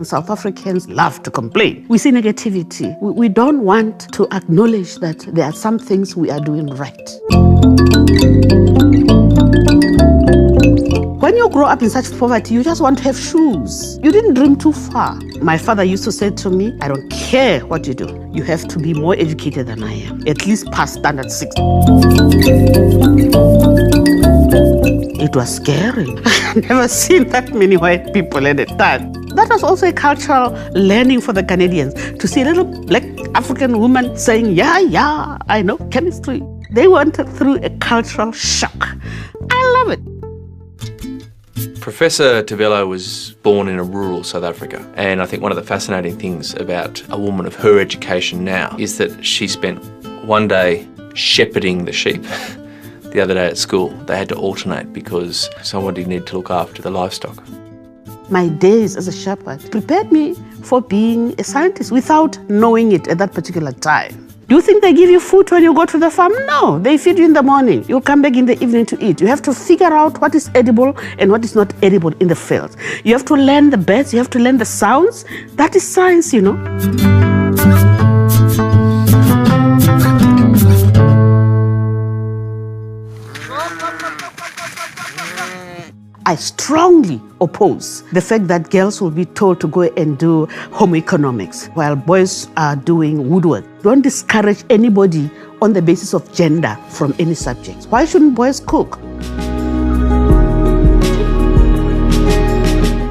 South Africans love to complain. We see negativity. We don't want to acknowledge that there are some things we are doing right. When you grow up in such poverty, you just want to have shoes. You didn't dream too far. My father used to say to me, I don't care what you do. You have to be more educated than I am. At least past standard 6. It was scary. I've never seen that many white people at a time. That was also a cultural learning for the Canadians, to see a little black African woman saying, yeah, I know chemistry. They went through a cultural shock. I love it. Professor Tebello was born in a rural South Africa, and I think one of the fascinating things about a woman of her education now is that she spent one day shepherding the sheep. The other day at school, they had to alternate because somebody needed to look after the livestock. My days as a shepherd prepared me for being a scientist without knowing it at that particular time. Do you think they give you food when you go to the farm? No, they feed you in the morning. You'll come back in the evening to eat. You have to figure out what is edible and what is not edible in the field. You have to learn the birds, you have to learn the sounds. That is science, you know. I strongly oppose the fact that girls will be told to go and do home economics while boys are doing woodwork. Don't discourage anybody on the basis of gender from any subject. Why shouldn't boys cook?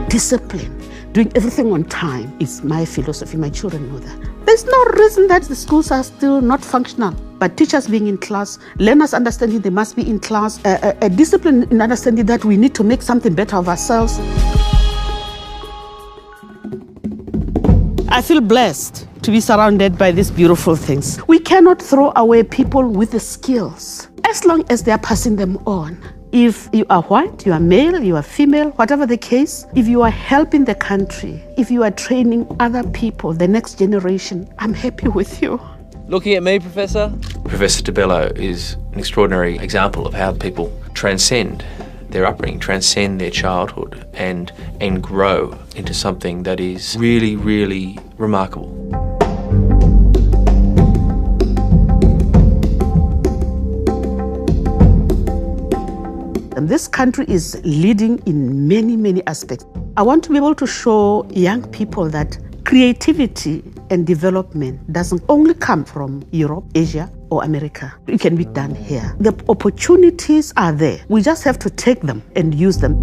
Discipline, doing everything on time is my philosophy. My children know that. There's no reason that the schools are still not functional. But teachers being in class, learners understanding they must be in class, a discipline in understanding that we need to make something better of ourselves. I feel blessed to be surrounded by these beautiful things. We cannot throw away people with the skills as long as they are passing them on. If you are white, you are male, you are female, whatever the case, if you are helping the country, if you are training other people, the next generation, I'm happy with you. Looking at me, Professor? Professor Tebello is an extraordinary example of how people transcend their upbringing, transcend their childhood and grow into something that is really, really remarkable. And this country is leading in many, many aspects. I want to be able to show young people that creativity and development doesn't only come from Europe, Asia, or America. It can be done here. The opportunities are there. We just have to take them and use them.